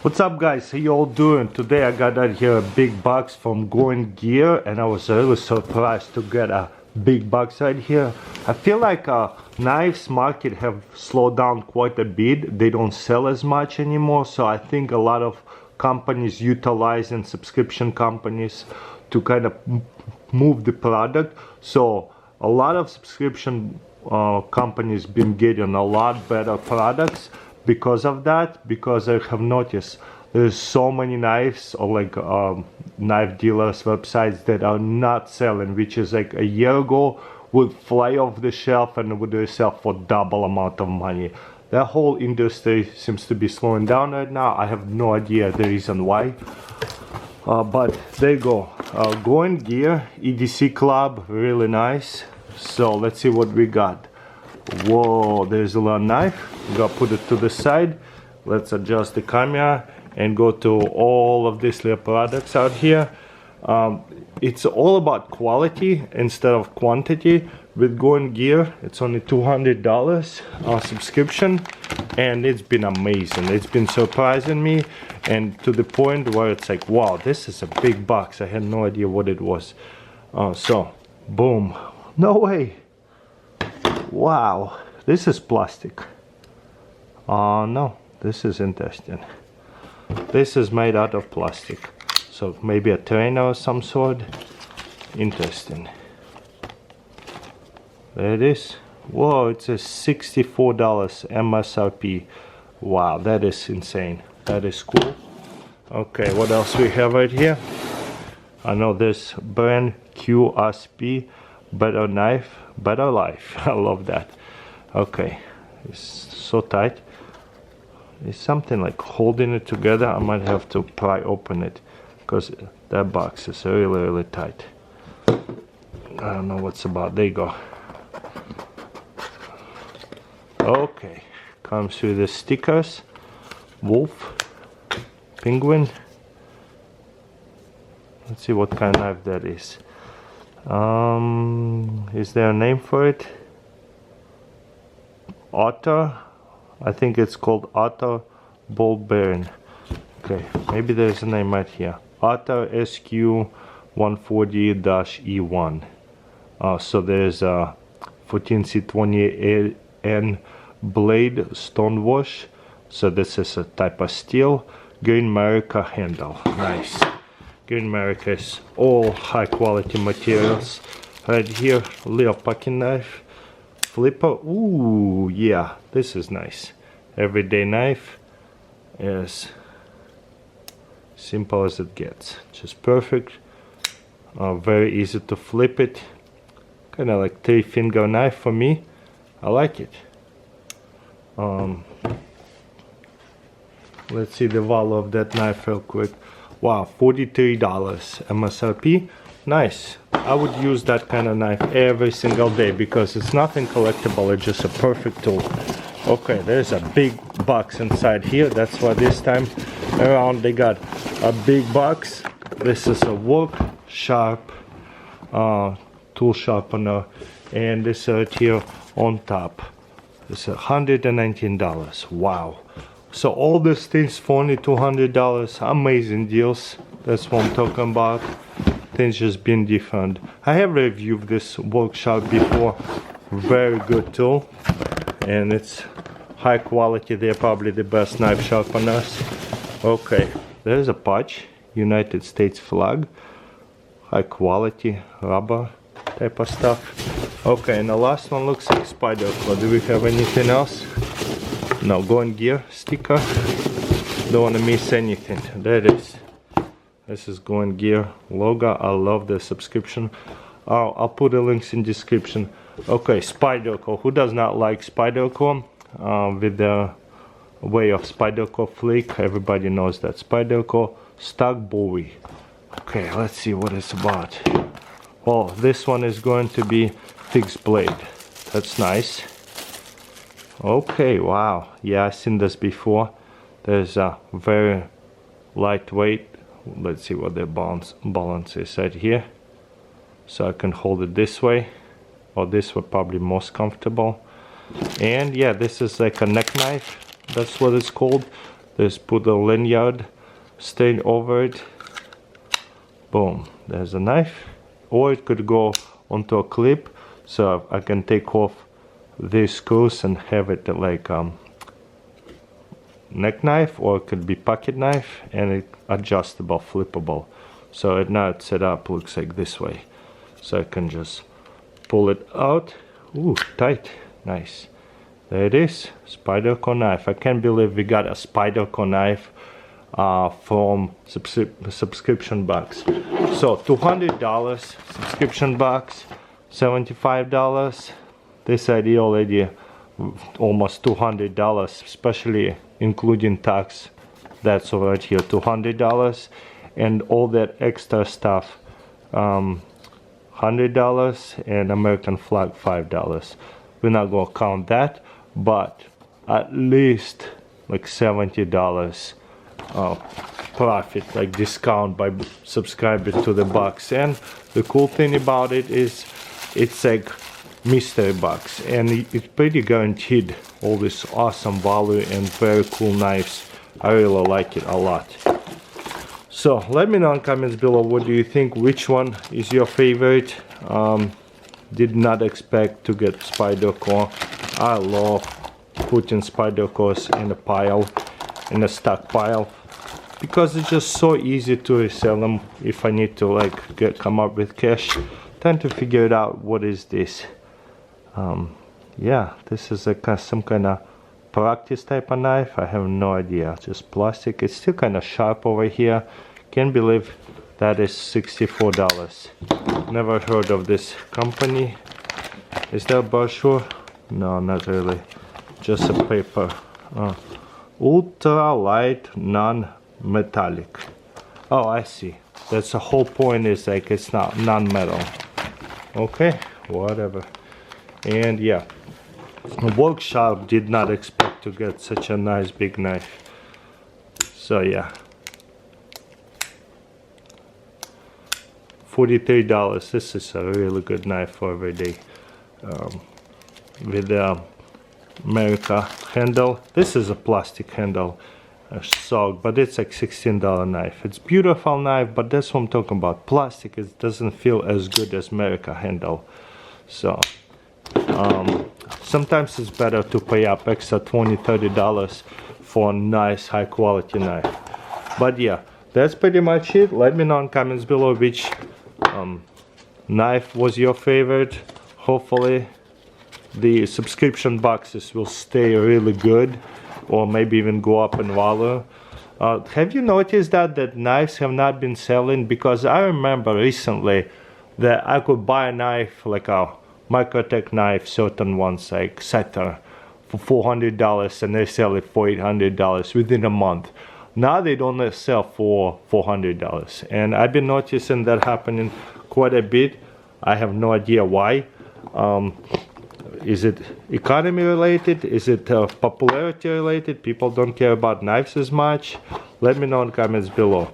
What's up guys, how you all doing? Today I got out here a big box from Going Gear and I was really surprised to get a big box right here. I feel like knives market have slowed down quite a bit. They don't sell as much anymore, so I think a lot of companies utilizing subscription companies to kind of move the product. So a lot of subscription companies been getting a lot better products because of that, because I have noticed there's so many knives or like knife dealers websites that are not selling, which is like a year ago would fly off the shelf and would sell for double amount of money. That whole industry seems to be slowing down right now. I have no idea the reason why, but there you go. Going Gear EDC club, really nice. So let's see what we got. Whoa, there's a little knife. We gotta put it to the side. Let's adjust the camera and go to all of these little products out here. It's all about quality instead of quantity. With Going Gear, it's only $200 subscription, and it's been amazing. It's been surprising me, and to the point where it's like, wow, this is a big box. I had no idea what it was. So, boom. No way. Wow, this is plastic. No, this is interesting. This is made out of plastic. So maybe a trainer of some sort. Interesting. There it is. Whoa, it says $64 MSRP. Wow, that is insane. That is cool. Okay, what else we have right here? I know this brand QSP, better knife, better life. I love that. Okay, it's so tight. It's something like holding it together. I might have to pry open it because that box is really tight. I don't know what's about. There you go. Okay, comes with the stickers. Wolf, penguin. Let's see what kind of knife that is. Is there a name for it? Otter. I think it's called Otter Ball Bearing. Okay, maybe there's a name right here. Otter SQ 140-E1. So there's a 14C28N blade stonewash. So this is a type of steel. Green America handle. Nice. Green America is all high quality materials. Right here, little pocket knife. Flipper. Ooh, yeah, this is nice. Everyday knife is simple as it gets. Just perfect. Very easy to flip it. Kind of like 3-finger knife for me. I like it. Let's see the value of that knife real quick. Wow, $43 MSRP. Nice. I would use that kind of knife every single day because it's nothing collectible, it's just a perfect tool. Okay, there's a big box inside here. That's why this time around they got a big box. This is a workshop tool sharpener, and this right here on top is $119. Wow. So all these things for only $200. Amazing deals. That's what I'm talking about. Things just been different. I have reviewed this workshop before. Very good tool, and it's high quality. They're probably the best knife sharpeners. Okay, there's a patch, United States flag, high quality rubber type of stuff. Okay, and the last one looks like Spyderco. Do we have anything else? No. Going Gear sticker. Don't want to miss anything. There it is. This is Going Gear logo. I love the subscription. I'll put the links in description. Okay, Spyderco. Who does not like Spyderco? With the way of Spyderco flick, everybody knows that. Spyderco stock Bowie. Okay, let's see what it's about. Oh, this one is going to be fixed blade. That's nice. Okay, wow. Yeah, I've seen this before. There's a very lightweight. Let's see what the balance is right here. So I can hold it this way, or this way, probably most comfortable. And yeah, this is like a neck knife. That's what it's called. Just put a lanyard stain over it. Boom, there's a knife. Or it could go onto a clip, so I can take off these screws and have it like neck knife, or it could be pocket knife, and it adjustable, flippable. So right now it's set up, looks like this way. So I can just pull it out. Ooh, tight, nice. There it is, Spyderco knife. I can't believe we got a Spyderco knife from subscription box. So $200 subscription box, $75. This idea already almost $200, especially including tax. That's over here, $200, and all that extra stuff, $100, and American flag $5. We're not gonna count that, but at least like $70 profit, like discount by subscribing to the box. And the cool thing about it is it's like mystery box, and it's pretty guaranteed all this awesome value and very cool knives. I really like it a lot. So let me know in comments below, what do you think, which one is your favorite. Did not expect to get Spyderco. I love putting Spydercos in a pile, in a stockpile, because it's just so easy to resell them if I need to like come up with cash. Trying to figure it out, what is this? Yeah, this is some kind of practice type of knife. I have no idea, just plastic. It's still kind of sharp over here. Can't believe that is $64. Never heard of this company. Is there a brochure? No, not really, just a paper. Ultra light non-metallic. Oh, I see, that's the whole point, is like it's not non-metal. Okay, whatever. And yeah, workshop did not expect to get such a nice big knife. So yeah, $43. This is a really good knife for every day. With the America handle. This is a plastic handle, but it's like $16 knife. It's beautiful knife, but that's what I'm talking about. Plastic, it doesn't feel as good as America handle. So sometimes it's better to pay up extra $20-30 for a nice high quality knife. But yeah, that's pretty much it. Let me know in comments below which knife was your favorite. Hopefully the subscription boxes will stay really good, or maybe even go up in value. Have you noticed that knives have not been selling? Because I remember recently that I could buy a knife, like a Microtech knife, certain ones like Setter, for $400, and they sell it for $800 within a month. Now they don't sell for $400, and I've been noticing that happening quite a bit. I have no idea why. Is it economy related? Is it popularity related? People don't care about knives as much? Let me know in comments below.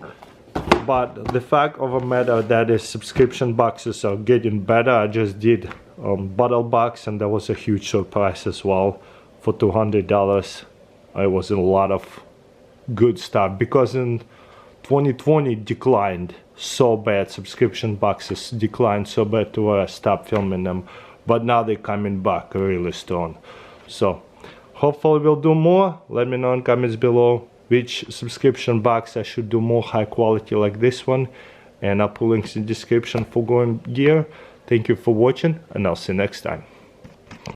But the fact of the matter that is subscription boxes are getting better. I just did bottle box, and that was a huge surprise as well for $200. It was a lot of good stuff, because in 2020 declined so bad. Subscription boxes declined so bad to where I stopped filming them. But now they're coming back really strong. So hopefully we'll do more. Let me know in comments below which subscription box I should do more high quality like this one, and I'll put links in the description for going gear. Thank you for watching, and I'll see you next time.